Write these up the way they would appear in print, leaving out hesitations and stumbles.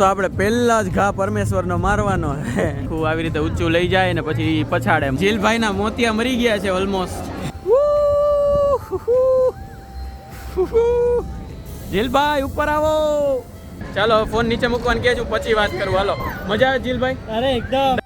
દોસ્તો આપણે પહેલા જ ઘા પરમેશ્વરનો મારવાનો હે. આવી રીતે ઊંચું લઈ જાય ને પછી પછાડે. જીલભાઈના મોતિયા મરી ગયા છે ઓલમોસ્ટ. જીલભાઈ ઉપર આવો. ચાલો ફોન નીચે મૂકવાનું કે છું પછી વાત કરું. હાલો મજા આવે જીલભાઈ? અરે એકદમ.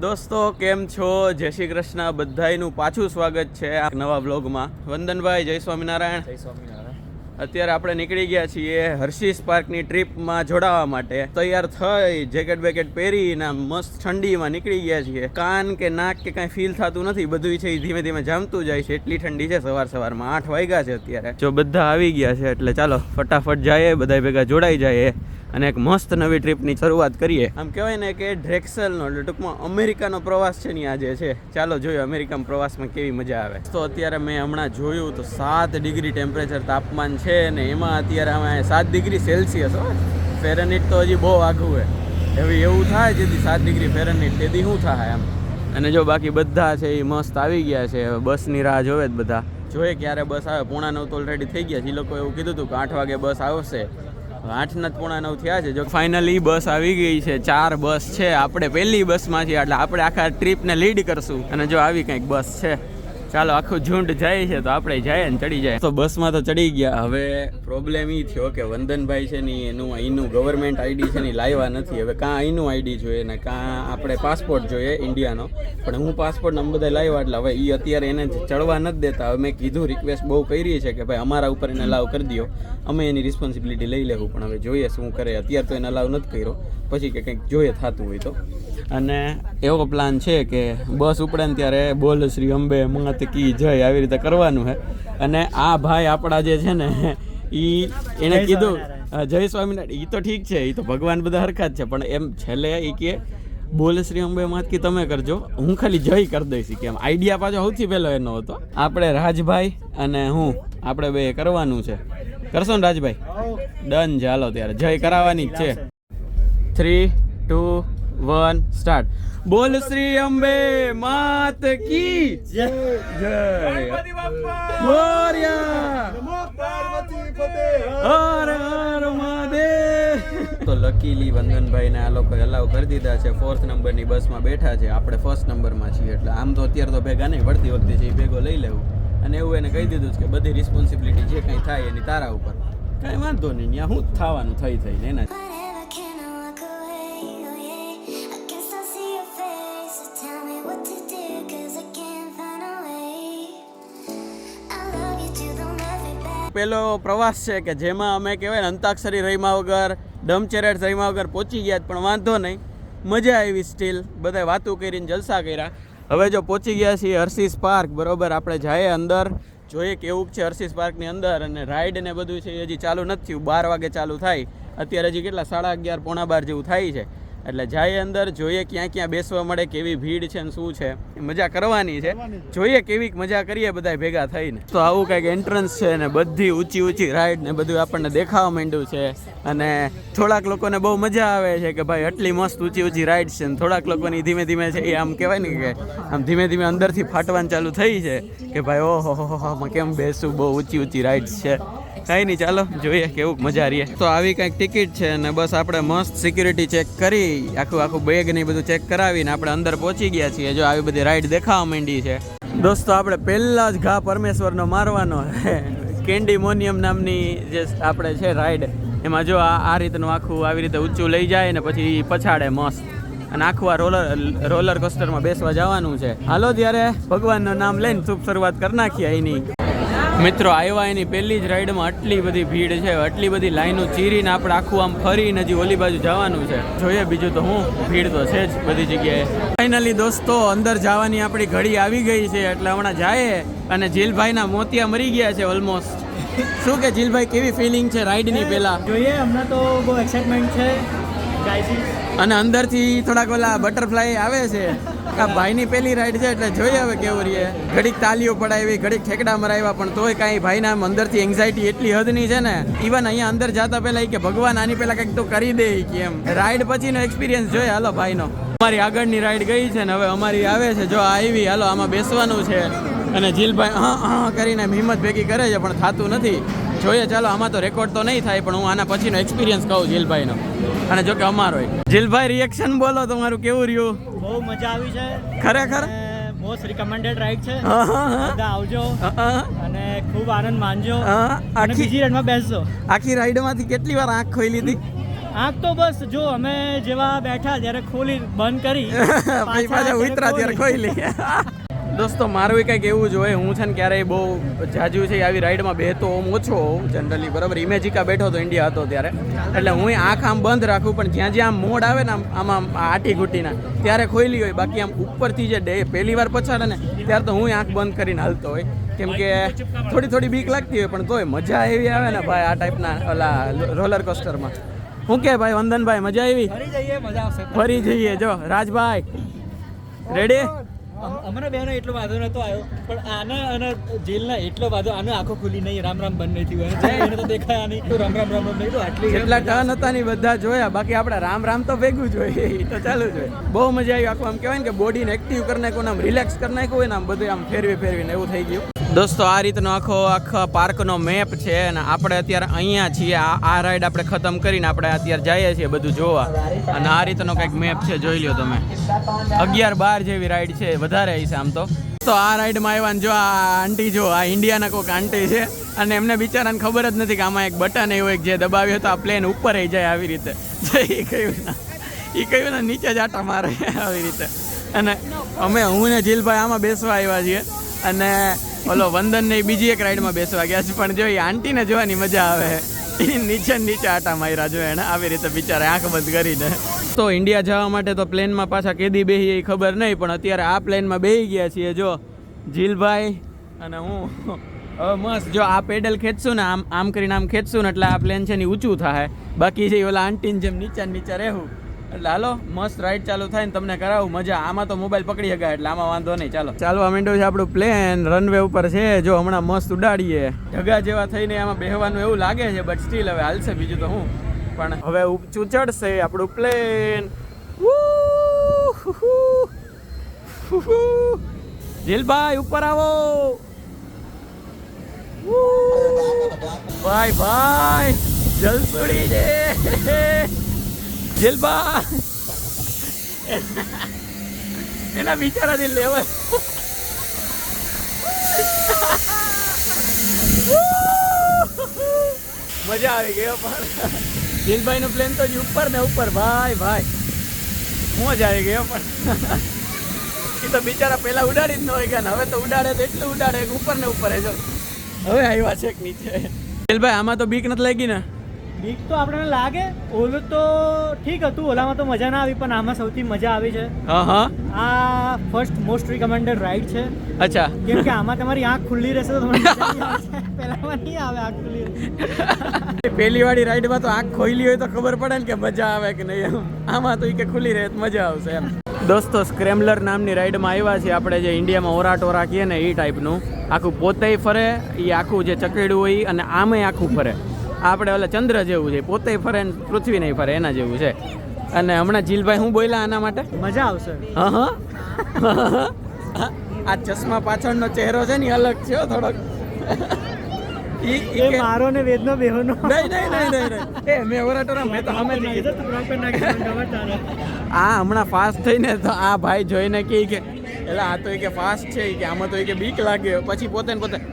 દોસ્તો કેમ છો? જય શ્રી કૃષ્ણ. બધાયનું પાછું સ્વાગત છે આ નવા વ્લોગમાં. વંદનભાઈ જય સ્વામિનારાયણ. જય સ્વામિનારાયણ. અત્યારે આપણે નીકળી ગયા છીએ હર્ષિસ પાર્કની ટ્રીપમાં જોડાવા માટે. તૈયાર થઈ જેકેટ બેકેટ પહેરીને મસ્ત ઠંડીમાં નીકળી ગયા છીએ. કાન કે નાક કે કાંઈ ફીલ થતું નથી. બધું છે એ ધીમે ધીમે જામતું જાય છે. એટલી ઠંડી છે સવારમાં. 8 વાગ્યા છે અત્યારે. જો બધા આવી ગયા છે એટલે ચાલો ફટાફટ જઈએ, બધા ભેગા જોડાઈ જાય અને એક મસ્ત નવી ટ્રીપની શરૂઆત કરીએ. આમ કહેવાય ને કે ડ્રેક્સલનો એટલે ટૂંકમાં અમેરિકાનો પ્રવાસ છે ને આજે છે. ચાલો જોઈએ અમેરિકામાં પ્રવાસમાં કેવી મજા આવે. તો અત્યારે મેં હમણાં જોયું તો 7 ડિગ્રી ટેમ્પરેચર તાપમાન છે ને એમાં અત્યારે અમે 7 ડિગ્રી સેલ્સિયસ હોય. ફેરનહીટ તો હજી બહુ આઘું હોય. હવે એવું થાય જેથી 7 ડિગ્રી ફેરનહીટ તેથી શું થાય એમ. અને જો બાકી બધા છે એ મસ્ત આવી ગયા છે. હવે બસની રાહ જોવે જ બધા. જોઈએ ક્યારે બસ આવે. 8:45 તો ઓલરેડી થઈ ગયા છે. એ લોકો એવું કીધું હતું કે 8 વાગે બસ આવશે. 8:45 થયા છે. જો ફાઇનલી બસ આવી ગઈ છે. 4 બસ છે. આપણે પહેલી બસમાં છીએ એટલે આપણે આખા ટ્રીપને લીડ કરશું. અને જો આવી કંઈક બસ છે. ચાલો આખું ઝુંડ જાય છે તો આપણે જાય ને ચડી જાય. તો બસમાં તો ચડી ગયા. હવે પ્રોબ્લેમ એ થયો કે વંદનભાઈ છે ને એનું અહીંનું ગવર્મેન્ટ આઈડી છે ને લાવ્યા નથી. હવે કાં અહીંનું આઈડી જોઈએ ને કાં આપણે પાસપોર્ટ જોઈએ ઇન્ડિયાનો. પણ હું પાસપોર્ટ ને બધા લાવ્યા એટલે હવે એ અત્યારે એને ચડવા નથી દેતા. હવે મેં કીધું રિક્વેસ્ટ બહુ કરી છે કે ભાઈ અમારા ઉપર એને અલાવ કરી દો, અમે એની રિસ્પોન્સિબિલિટી લઈ લેવું. પણ હવે જોઈએ શું કરે. અત્યારે તો એને અલાવ નથી કર્યો, પછી કે કંઈક જોઈએ થતું હોય તો. અને એવો પ્લાન છે કે બસ ઉપડે ને ત્યારે બોલ શ્રી અંબે માત કી જય આવી રીતે કરવાનું છે. અને આ ભાઈ આપણા જે છે ને એને કીધું જય સ્વામિનારાયણ. એ તો ઠીક છે, એ તો ભગવાન બધા હરખા જ છે. પણ એમ છેલ્લે એ કે બોલ શ્રી અંબે માત કી તમે કરજો, હું ખાલી જય કરી દઈશ. કે એમ આઈડિયા પાછો સૌથી પહેલો એનો હતો. આપણે રાજભાઈ અને હું આપણે બે કરવાનું છે. કરશો ને રાજભાઈ? ડન. ચાલો ત્યારે જય કરાવવાની જ છે. 3, 2, 1 સ્ટાર્ટ. બોલ શ્રી અંબે માત કી જય. મોર્યા હર હર મહાદેવ. તો લકીલી વંદનભાઈ ને આ લોકો અલાવ કરી દીધા છે. 4th નંબરની બસમાં બેઠા છે. આપણે 1st નંબરમાં છીએ એટલે આમ તો અત્યારે તો ભેગા નહીં, વળતી વખતે છે એ ભેગો લઈ લેવું. અને એવું એને કહી દીધું છે કે બધી રિસ્પોન્સિબિલિટી જે કંઈ થાય એની તારા ઉપર. કાંઈ વાંધો નહીં, ત્યાં શું થવાનું થઈને એના. પેલો પ્રવાસ છે કે જેમાં અમે કહેવાય ને અંતાક્ષરી રમ્યા વગર, ડમચેરેટ રમ્યા વગર પહોંચી ગયા. પણ વાંધો નહીં, મજા આવી. સ્ટીલ બધાય વાતો કરીને જલસા કર્યા. હવે જો પહોંચી ગયા છીએ હર્ષિસ પાર્ક. બરોબર, આપણે જઈએ અંદર, જોઈએ કેવું છે હર્ષિસ પાર્કની અંદર. અને રાઈડ ને બધું છે એ હજી ચાલુ નથી થયું. 12 વાગે ચાલુ થાય. અત્યારે હજી કેટલા 11:30 પોણા 12 જેવું થાય છે. એટલે જાય અંદર, જોઈએ ક્યાં ક્યાં બેસવા મળે, કેવી ભીડ છે ને શું છે. મજા કરવાની છે. જોઈએ કેવી મજા કરીએ બધા ભેગા થઈને. તો આવું કંઈક એન્ટ્રન્સ છે ને બધી ઊંચી રાઈડ ને બધું આપણને દેખાવા માંડ્યું છે. અને થોડાક લોકોને બહુ મજા આવે છે કે ભાઈ આટલી મસ્ત ઊંચી રાઈડ છે. ને થોડાક લોકોની ધીમે ધીમે છે એ આમ કહેવાય ને કે આમ ધીમે ધીમે અંદરથી ફાટવાનું ચાલુ થઈ છે કે ભાઈ ઓહો આમાં કેમ બેસું, બહુ ઊંચી રાઈડ્સ છે. કાંઈ નહીં, ચાલો જોઈએ કેવું મજા રહીએ. તો આવી કંઈક ટિકિટ છે ને બસ આપણે મસ્ત સિક્યુરિટી ચેક કરી આખું બેગ ને બધું ચેક કરાવીને આપણે અંદર પહોંચી ગયા છીએ. જો આવી બધી રાઈડ દેખાવા માંડી છે. દોસ્તો આપણે પહેલા જ ઘા પરમેશ્વરનો મારવાનો છે. કેન્ડીમોનિયમ નામની જે આપણે છે રાઈડ, એમાં જો આ રીતનું આખું આવી રીતે ઊંચું લઈ જાય ને પછી પછાડે મસ્ત. અને આખું આ રોલર કોસ્ટરમાં બેસવા જવાનું છે. હાલો ત્યારે ભગવાનનું નામ લઈને શુભ શરૂઆત કરી નાખીએ એની. મિત્રો આવ્યા એની પહેલી જ રાઈડમાં આટલી બધી ભીડ છે, આટલી બધી લાઈનો ચીરીને આપણે આખું આમ ફરીને હજી ઓલી બાજુ જવાનું છે. જોઈએ બીજું તો હું, ભીડ તો છે જ બધી જગ્યાએ. ફાઇનલી દોસ્તો અંદર જવાની આપણી ઘડી આવી ગઈ છે એટલે હમણાં જાય. અને જીલભાઈના મોતિયા મરી ગયા છે ઓલમોસ્ટ. શું કે જીલભાઈ, કેવી ફિલિંગ છે રાઈડની? પહેલા જોઈએ, હમણાં તો બહુ એક્સાઇટમેન્ટ છે. અને અંદરથી થોડાક ઓલા બટરફ્લાય આવે છે. આ ભાઈની પહેલી રાઈડ છે એટલે જોઈએ હવે કેવું રહીએ. ઘડીક તાલીઓ પડાવી, ઘડીક ઠેકડા મરાવ્યા, પણ તોય કાંઈ ભાઈના અંદરથી એન્ઝાઇટી એટલી હદની છે ને. ઇવન અહીંયા અંદર જતા પહેલા કે ભગવાન આની પહેલા કંઈક તો કરી દે કે એમ. રાઈડ પછીનો એક્સપિરિયન્સ જોઈએ. હાલો ભાઈનો. અમારી આગળની રાઈડ ગઈ છે ને હવે અમારી આવે છે. જો આવી, હાલો આમાં બેસવાનું છે. અને જીલભાઈ કરીને હિંમત ભેગી કરે છે પણ થતું નથી. જોઈએ ચાલો, આમાં તો રેકોર્ડ તો નહીં થાય, પણ હું આના પછીનો એક્સપિરિયન્સ કહું જીલભાઈનો, અને જો કે અમારો. જીલભાઈ રિએક્શન બોલો તમારું, કેવું રહ્યું? બહુ મજા આવી છે ખરેખર મોસ્ટ રિકમેન્ડેડ રાઈડ છે. હા, હા, હા. બધા આવજો હા, અને ખૂબ આનંદ માનજો હા. અને બીજી રાઈડમાં બેસજો. આખી રાઈડમાંથી કેટલી વાર આંખ ખોલી લીધી? આંખ તો બસ જો અમે જેવા બેઠા ત્યારે ખોલી બંધ કરી પછી પાછા ઉતરા ત્યારે ખોલી. દોસ્તો મારું કંઈક એવું જ હોય, હું છે ને ક્યારેય બહુ જાજુ છે આવી રાઈડમાં બેહતો ઓમ ઓછો હોઉં જનરલી, બરાબર. ઇમેજિકા બેઠો હતો ઇન્ડિયા હતો ત્યારે, એટલે હું આંખ આમ બંધ રાખું, પણ જ્યાં જ્યાં આમ મોડ આવે ને આમાં આટી ઘૂટીના ત્યારે ખોઈલી હોય. બાકી આમ ઉપરથી જે પહેલી વાર પછાડે ને ત્યારે તો હું આંખ બંધ કરીને હાલતો હોય, કેમ કે થોડી બીક લાગતી હોય, પણ તોય મજા એવી આવે ને ભાઈ આ ટાઈપના ઓલા રોલર કોસ્ટરમાં. શું કે ભાઈ વંદનભાઈ, મજા આવી? ફરી જઈએ. જો રાજભાઈ રેડી? અમારા બેનો એટલો વાંધો નતો આવ્યો, પણ આને અને જેલના એટલો વાંધો, આનો આખો ખુલી નહીં, રામ રામ બંધ નથી હોય, એને તો દેખાયા નહીં, તો રામ રામ રામ રામ નહીં, તો આટલી કેટલા ટર્ન હતા ને બધા જોયા, બાકી આપણે રામ રામ તો ભેગું જોઈએ, એ તો ચાલુ જ હોય. બહુ મજા આવી. આખું આમ કહેવાય ને કે બોડીને એક્ટિવ કરી નાખ્યું, આમ રિલેક્સ કરી નાખ્યું હોય ને, આમ બધું આમ ફેરવીને એવું થઈ ગયું. દોસ્તો આ રીતનો આખા પાર્કનો મેપ છે, અને આપણે અત્યારે અહીંયા છીએ. આ રાઈડ આપણે ખતમ કરીને આપણે અત્યારે જઈએ છીએ બધું જોવા, અને આ રીતનો કંઈક મેપ છે, જોઈ લો તમે. 11-12 જેવી રાઈડ છે, વધારે હશે આમ તો. આ રાઈડમાં આવ્યા ને જો આ આંટી, જો આ ઇન્ડિયાના કોઈક આંટી છે, અને એમને બિચારાને ખબર જ નથી કે આમાં એક બટન એવું એક જે દબાવ્યો તો આ પ્લેન ઉપર આવી જાય આવી રીતે. એ કહ્યું ને નીચે જ આટા મારે આવી રીતે. અને હું ને જીલભાઈ આમાં બેસવા આવ્યા છીએ, અને ઓલો વંદન ને બીજી એક રાઈડમાં બેસવા ગયા છે, પણ જો એ આંટીને જોવાની મજા આવે, એ નીચે આટા માર્યા જો એને આવી રીતે બિચારા આંખ બંધ કરીને. તો ઇન્ડિયા જવા માટે તો પ્લેનમાં પાછા કેદી બેહી એ ખબર નહીં, પણ અત્યારે આ પ્લેનમાં બેહી ગયા છીએ. જો જીલભાઈ અને હું હવે મસ્ત જો આ પેડલ ખેંચશું ને આમ કરીને આમ ખેંચશું ને એટલે આ પ્લેન છે ને ઊંચું થાય, બાકી છે ઓલા આંટીને જેમ નીચે રહેવું. એટલે હાલો મસ્ત રાઈડ ચાલુ થાય ને તમને કરાવું મજા. આમાં તો મોબાઈલ પકડી શકાય એટલે આમાં વાંધો નહીં. ચાલવા માંડ્યું છે આપણું પ્લેન, રનવે ઉપર છે. જો હમણાં મસ્ત ઉડાડીએ, ઢગા જેવા થઈને આમાં બેહવાનું એવું લાગે છે, બટ સ્ટીલ હવે હાલશે, બીજું તો હું. પણ હવે ઊંચું ચડશે આપણું પ્લેન. જીલભાઈ ઉપર આવો. ભાઈ જલસુડી છે જીલભાઈ, એના બિચારાથી લેવલ. મજા આવી ગઈ પણ જીલભાઈ નું પ્લેન તો ઉપર ને ઉપર. ભાઈ મોજ આવી ગયો, પણ એ તો બિચારા પેલા ઉડાડી જ ન હોય ગયા ને, હવે તો ઉડાડે તો એટલું ઉડાડે ઉપર ને ઉપર. જો હવે આવ્યા છે નીચે. જીલભાઈ આમાં તો બીક નથી લાગી ને? બીક તો આપણને લાગે, ઓલું તો ઠીક હતું, ઓલામાં તો મજા ના આવી, પણ આમાં સૌથી મજા આવી છે. આ ફર્સ્ટ મોસ્ટ રિકમેન્ડેડ રાઈડ છે. અચ્છા, કેમ કે આમાં તમારી આંખ ખુલ્લી રહેશે તો તમને પહેલામાં નહીં આવે આંખ ખુલ્લી. પહેલી વાળી રાઈડમાં તો આંખ ખોઈલી હોય તો ખબર પડે ને કે મજા આવે કે નહીં. આમાં તો કે ખુલ્લી રહે તો મજા આવશે એમ. દોસ્તો સ્ક્રેમ્બલર નામની રાઈડમાં આવ્યા છીએ આપણે, જે ઇન્ડિયામાં ઓરાટોરા કહીએ ને એ ટાઈપનું. આખું પોતે ફરે, એ આખું જે ચકેડું હોય, અને આમે આખું ફરે. આપણે ઓલા ચંદ્ર જેવું છે, પોતે ફરે ને પૃથ્વી નહીં ફરે, એના જેવું છે. અને હમણાં જીલભાઈ હું બોલ્યા આના માટે મજા આવશે. આ ચશ્મા પાછળનો ચહેરો છે ને અલગ છે થોડોક. મારો ને વેદનો બેહોનો નહીં મેં ઓરાટોરા મેં તો સામે આ હમણાં ફાસ્ટ થઈને તો આ ભાઈ જોઈને કે એટલે આ તો કે ફાસ્ટ છે કે આમાં તો કે બીક લાગે, પછી પોતે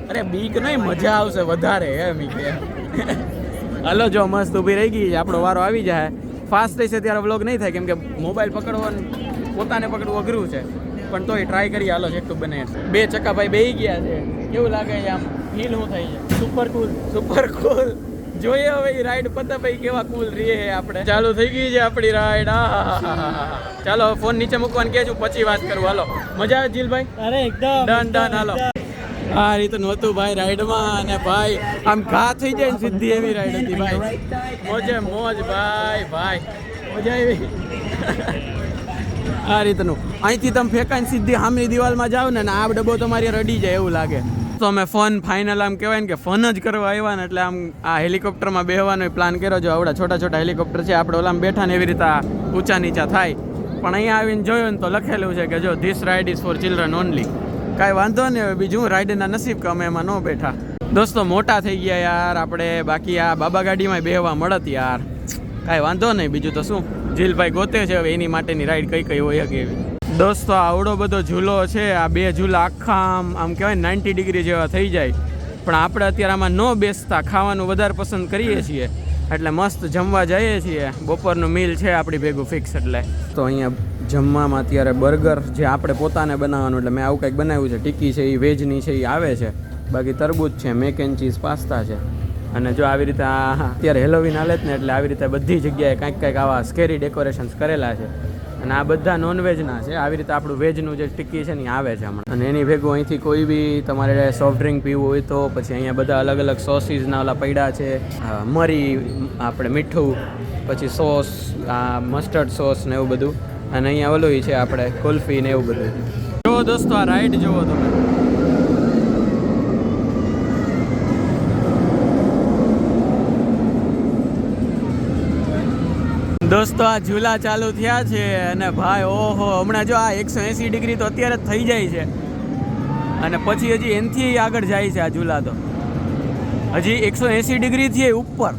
અરે બીક નહીં મજા આવશે વધારે એમ કે. હલો જો મસ્ત ઊભી રહી ગઈ, આપણો વારો આવી જાય. ફાસ્ટ થશે ત્યારે વ્લોગ નહીં થાય, કેમ કે મોબાઈલ પકડવાનું પોતાને પકડવું અઘરું છે, પણ તોય ટ્રાય કરીએ. હાલો જેટલું બને. 2 ચક્કા ભાઈ બેહી ગયા છે, કેવું લાગે છે આમ? ફીલ શું થઈ છે? સુપર કુલ. જોઈએ હવે એ રાઈડ પતા ભાઈ કેવા કુલ રહીએ આપણે. ચાલુ થઈ ગઈ છે આપણી રાઈડ. ચાલો ફોન નીચે મૂકવાનું કે છું, પછી વાત કરું. હાલો મજા આવે જીલભાઈ? અરે એકદમ ડન. હાલો આ રીતનું હતું ભાઈ રાઈડમાં, અને ભાઈ આમ ઘા થઈ જાય ને સીધી એવી રાઈડ હતી ભાઈ. મોજ ભાઈ મજા આવી. આ રીતનું અહીંથી તમે ફેંકાઈને સીધી સામેની દિવાલમાં જાવ ને, આ ડબ્બો તમારી રડી જાય એવું લાગે. તો અમે ફન ફાઇનલ આમ કહેવાય ને કે ફન જ કરવા આવ્યા ને, એટલે આમ આ હેલિકોપ્ટરમાં બેહવાનો પ્લાન કર્યો. જો આવડા છોટા હેલિકોપ્ટર છે, આપણે ઓલામાં બેઠા ને એવી રીતે ઊંચા નીચા થાય. પણ અહીંયા આવીને જોયું ને તો લખેલું છે કે જો this ride is four children only. કાંઈ વાંધો નહીં, હવે બીજું રાઈડના નસીબ કે અમે એમાં ન બેઠા. દોસ્તો મોટા થઈ ગયા યાર આપણે, બાકી આ બાબા ગાડીમાં બેહવા મળત યાર. કાંઈ વાંધો નહીં, બીજું તો શું. જીલભાઈ ગોતે છે હવે એની માટેની રાઈડ કઈ કઈ હોય કે એવી. દોસ્તો આવડો બધો ઝૂલો છે, આ 2 ઝૂલા આખા આમ કહેવાય 90 ડિગ્રી જેવા થઈ જાય, પણ આપણે અત્યારે આમાં ન બેસતા ખાવાનું વધારે પસંદ કરીએ છીએ, એટલે મસ્ત જમવા જઈએ છીએ. બપોરનું મીલ છે આપણી ભેગું ફિક્સ. એટલે તો અહીંયા જમવામાં અત્યારે બર્ગર જે આપણે પોતાને બનાવવાનું, એટલે મેં આવું કંઈક બનાવ્યું છે. ટિક્કી છે એ વેજની છે એ આવે છે, બાકી તરબૂચ છે, મેક એન્ડ ચીઝ પાસ્તા છે. અને જો આવી રીતે અત્યારે હેલોવીન હાલે જ ને, એટલે આવી રીતે બધી જગ્યાએ કાંઈક આવા સ્કેરી ડેકોરેશન્સ કરેલા છે. અને આ બધા નોનવેજના છે. આવી રીતે આપણું વેજનું જે ટિક્કી છે ને આવે છે હમણાં. અને એની ભેગું અહીંથી કોઈ બી તમારે સોફ્ટ ડ્રિંક પીવું હોય તો પછી અહીંયા બધા અલગ અલગ સોસીસના ઓલા પૈડા છે, મરી, આપણે મીઠું, પછી સોસ, મસ્ટર્ડ સોસ ને એવું બધું. અને અહીંયા ઓલું છે આપણે કુલ્ફી ને એવું બધું. જો દોસ્તો આ રાઈડ જુઓ તમે. દોસ્તો આ ઝૂલા ચાલુ થયા છે અને ભાઈ ઓહો, હમણાં જો આ 180 ડિગ્રી તો અત્યારે જ થઈ જાય છે, અને પછી હજી એનથી આગળ જાય છે આ ઝૂલા. તો હજી 180 ડિગ્રીથી ઉપર.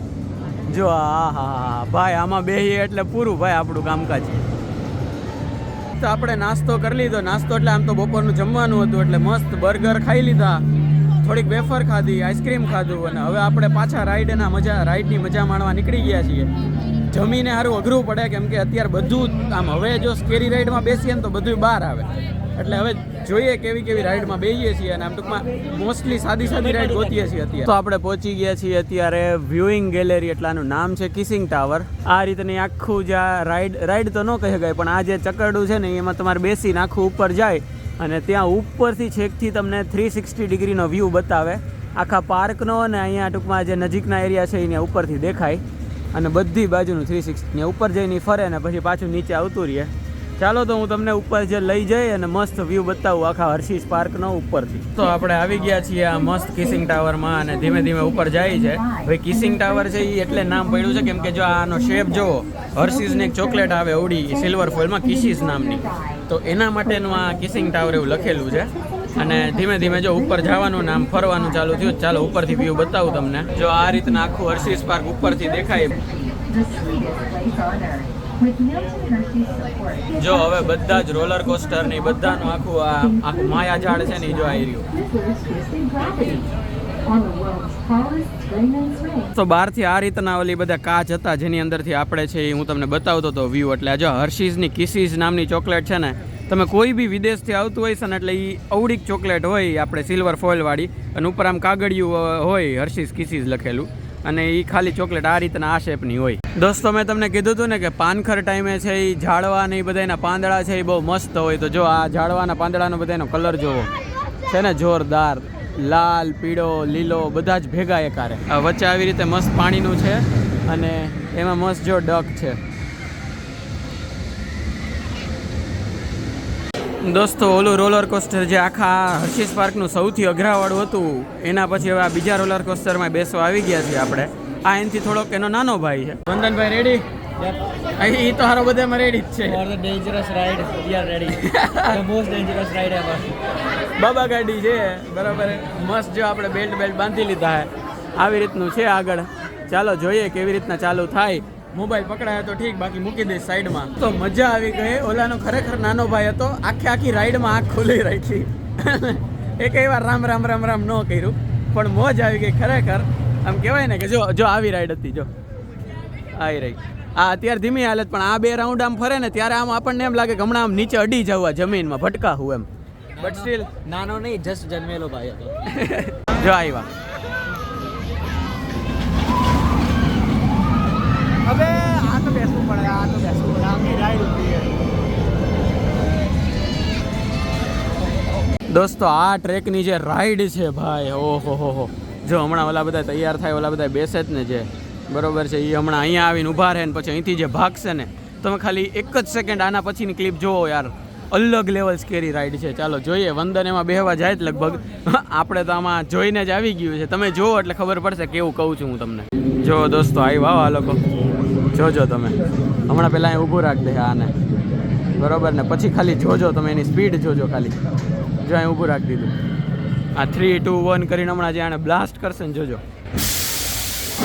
જો હા ભાઈ, આમાં બેહીએ એટલે પૂરું ભાઈ આપણું કામકાજ. તો આપણે નાસ્તો કરી લીધો. નાસ્તો એટલે આમ તો બપોરનું જમવાનું હતું, એટલે મસ્ત બર્ગર ખાઈ લીધા, થોડીક વેફર ખાધી, આઈસ્ક્રીમ ખાધું, અને હવે આપણે પાછા રાઈડની મજા માણવા નીકળી ગયા છીએ. જમીને સારું અઘરું પડે, કેમ કે અત્યારે બધું આમ, હવે જો સ્કેરી રાઈડમાં બેસીએ ને તો બધું બહાર આવે, એટલે હવે જોઈએ કેવી કેવી રાઈડમાં બેસીએ છીએ. અને આમ ટૂંકમાં મોસ્ટલી સાદી રાઈડ ગોતીએ છીએ અત્યારે. તો આપણે પહોંચી ગયા છીએ અત્યારે વ્યુઇંગ ગેલેરી, એટલે આનું નામ છે કિસિંગ ટાવર. આ રીતની આખું જે રાઈડ તો ન કહી શકાય, પણ આ જે ચકરડું છે ને એમાં તમારે બેસીને આખું ઉપર જાય, અને ત્યાં ઉપરથી છેકથી તમને 360 ડિગ્રીનો વ્યૂ બતાવે આખા પાર્કનો. અને અહીંયા ટૂંકમાં જે નજીકના એરિયા છે એને ઉપરથી દેખાય, અને બધી બાજુનું 360 ઉપર જઈને ફરે ને પછી પાછું નીચે આવતું રહીએ. ચાલો તો હું તમને ઉપર જે લઈ જઈ અને મસ્ત વ્યૂ બતાવું આખા હર્ષિસ પાર્કનો ઉપરથી. તો આપણે આવી ગયા છીએ આ મસ્ત કિસિંગ ટાવરમાં, અને ધીમે ધીમે ઉપર જાય છે. ભાઈ કિસિંગ ટાવર છે એ એટલે નામ પડ્યું છે કેમ કે જો આનો શેપ જુઓ, હર્ષિસની એક ચોકલેટ આવે ઉડી સિલ્વર ફોઇલમાં કિસીસ નામની, તો એના માટેનું આ કિસિંગ ટાવર એવું લખેલું છે. અને ધીમે ધીમે જો ઉપર જવાનું ને આમ ફરવાનું ચાલુ થયું. ચાલો ઉપરથી વ્યૂ બતાવું તમને. જો આ રીતના આખું હર્ષિસ પાર્ક ઉપરથી દેખાય. જો હવે બધા જ રોલર કોસ્ટર ની બધાનું આખું માયા ઝાડ છે ને, જો આવી રહ્યું. તો બહારથી આ રીતના ઓલી બધા કાચ હતા જેની અંદરથી આપણે છે એ હું તમને બતાવતો હતો વ્યૂ. એટલે જો હર્ષિસની કિસીસ નામની ચોકલેટ છે ને, તમે કોઈ બી વિદેશથી આવતું હોય છે ને, એટલે એ અવડીક ચોકલેટ હોય આપણે સિલ્વર ફોઇલવાળી, અને ઉપર આમ કાગળિયું હોય હર્ષિસ કિસીસ લખેલું, અને એ ખાલી ચોકલેટ આ રીતના આ શેપની હોય. દોસ્તો મેં તમને કીધું હતું ને કે પાનખર ટાઈમે છે એ ઝાડવા ને એ બધાના પાંદડા છે એ બહુ મસ્ત હોય. તો જો આ ઝાડવાના પાંદડાનો બધાનો કલર જોવો છે ને, જોરદાર લાલ, પીળો, લીલો બધા જ ભેગા એકારે. વચ્ચે આવી રીતે મસ્ત પાણીનું છે, અને એમાં મસ્ત જો ડક છે. દોસ્તો ઓલું રોલર કોસ્ટર જે આખા હર્ષિસ પાર્કનું સૌથી અઘરાવાળું હતું, એના પછી હવે આ બીજા રોલર કોસ્ટરમાં બેસવા આવી ગયા છીએ આપણે. આ એનાથી થોડોક એનો નાનો ભાઈ છે. વંદનભાઈ રેડી? એ તો હારો બધામાં રેડી જ છે. For the dangerous ride we are ready. The most dangerous ride ever. બાબા ગાડી છે બરાબર. મસ્ત જો આપણે બેલ્ટ બાંધી લીધા હે. આવી રીતનું છે આગળ. ચાલો જોઈએ કેવી રીતના ચાલુ થાય. મોબાઈલ પકડાય તો ઠીક, બાકી મૂકી દઈશ સાઈડમાં. તો મજા આવી ગઈ. ઓલાનો ખરેખર નાનો ભાઈ હતો, આખી રાઈડમાં આંખ ખુલ્લી રાખી. એ કઈ વાર રામ રામ રામ રામ ન કર્યું, પણ મોજ આવી ગઈ ખરેખર. આમ કહેવાય ને કે જો આવી રાઈડ હતી, જો આવી રહી. આ અત્યારે ધીમી હાલત, પણ આ 2 રાઉન્ડ આમ ફરે ને ત્યારે આમ આપણને એમ લાગે કે હમણાં આમ નીચે અડી જવા જમીનમાં ભટકાવું એમ. બટ સ્ટીલ નાનો નહીં, જસ્ટ જન્મેલો ભાઈ હતો. જો આવ્યા. હવે આ તો બેસવું પડે, આમની રાઈડ ઉતરી. દોસ્તો આ ટ્રેકની જે રાઈડ છે ભાઈ, ઓહો હો. જો હમણાં ઓલા બધા તૈયાર થાય, ઓલા બધા બેસે જ ને જે બરોબર છે, એ હમણાં અહીંયા આવીને ઊભા રહે ને પછી અહીંથી જે ભાગશે ને, તમે ખાલી એક જ સેકન્ડ આના પછીની ક્લિપ જોવો યાર. અલગ લેવલ સ્કેરી રાઈડ છે. ચાલો જોઈએ. વંદન એમાં બેહવા જાય જ લગભગ. આપણે તો આમાં જોઈને જ આવી ગયું છે. તમે જુઓ એટલે ખબર પડશે કેવું કહું છું હું તમને. જો દોસ્તો આવ્યા આ લોકો, જોજો તમે. હમણાં પહેલાં અહીં ઊભું રાખ દે આને બરોબર ને, પછી ખાલી જોજો તમે, એની સ્પીડ જોજો ખાલી. જો અહીં ઊભું રાખી દીધું. આ 3, 2, 1 કરીને હમણાં જે આને બ્લાસ્ટ કરશે ને જોજો.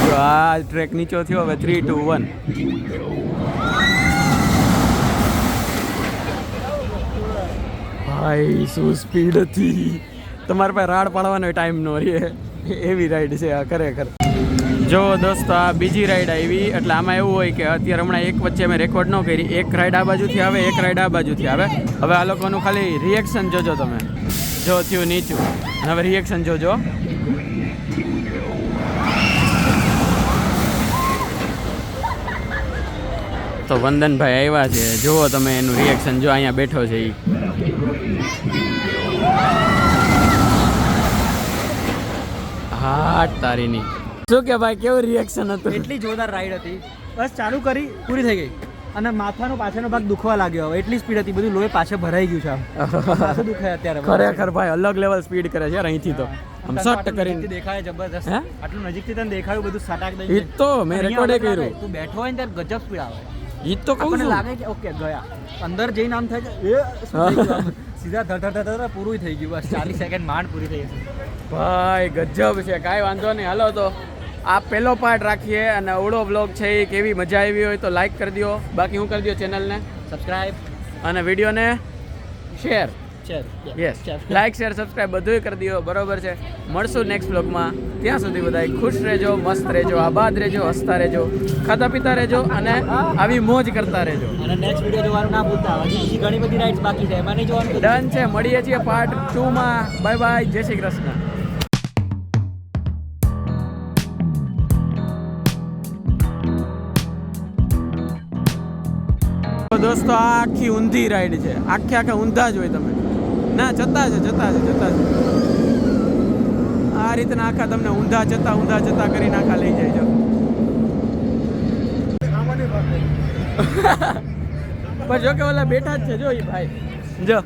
જો આ ટ્રેક નીચો થયો, હવે 3, 2, 1. ભાઈ શું સ્પીડ હતી, તમારા પાસે રાડ પાડવાનો ટાઈમ નો રહે એવી રાઈડ છે આ ખરેખર. જો દોસ્તો આ બીજી રાઈડ આવી, એટલે આમાં એવું હોય કે અત્યારે હમણાં એક વચ્ચે મેં રેકોર્ડ ન કરી, એક રાઈડ આ બાજુથી આવે, એક રાઈડ આ બાજુથી આવે. હવે આ લોકોનું ખાલી રિએક્શન જોજો તમે. જો થયું નીચું, અને હવે રિએક્શન જોજો. તો વંદનભાઈ આવ્યા છે, જુઓ તમે એનું રિએક્શન. જો અહીંયા બેઠો છે એ. હા તારીની શું કે ભાઈ, કેવું રિએક્શન હતું? એટલી જોરદાર રાઈડ હતી, બસ ચાલુ કરી પૂરી થઈ ગઈ, અને માથાનો પાછળનો ભાગ દુખવા લાગ્યો. હવે એટલી સ્પીડ હતી, બધું લોહી પાછળ ભરાઈ ગયું છે. આમ માથું દુખાય અત્યારે. ખરેખર ભાઈ અલગ લેવલ સ્પીડ કરે છે યાર અહીંથી તો. આમ શોર્ટ કરીને દેખાય જબરદસ્ત. આટલું નજીકથી તને દેખાયું બધું સટાક દઈ. ઈ તો મેં રેકોર્ડે કર્યું. તું બેઠો હોય ને ત્યારે ગજબ સ્પીડ આવે. ઈ તો કહું છું. લાગે કે ઓકે ગયા, અંદર જઈને આમ થાય કે સીધા ધડ પૂરું થઈ ગયું. બસ 40 સેકન્ડ માંડ પૂરી થઈ ગઈ. ભાઈ ગજબ છે, કાંઈ વાંધો નહીં. હાલો તો આ પહેલો પાર્ટ રાખીએ, અને ઓળો બ્લોગ છે એ કેવી મજા આવી હોય તો લાઈક કરી દો, બાકી હું કરી દો ચેનલને સબસ્ક્રાઇબ અને વિડીયોને share. Yes, share like share subscribe બધુંય કરી દો, બરોબર છે. મળશું નેક્સ્ટ બ્લોગમાં. ત્યાં સુધી બધા ખુશ રહેજો, મસ્ત રહેજો, આબાદ રહેજો, હસતા રહેજો, ખાતા પીતા રહેજો, અને આવી મોજ કરતા રહેજો. અને નેક્સ્ટ વિડીયો જોવાનું ના ભૂલતા. હજી ઘણી બધી રાઇડ્સ બાકી છે, એમાં નહીં જોવાનું. ડન છે, મળીએ છીએ પાર્ટ 2 માં. બાય બાય, જય શ્રી કૃષ્ણ. દોસ્તો આ આખી ઊંધી રાઈડ છે, આખે ઊંધા જ હોય. તમે ના જતા છે આ રીતના આખા તમને ઊંધા જતા કરીને આખા લઈ જાય છે. પણ જો કે ઓલા બેઠા જ છે, જો એ ભાઈ જો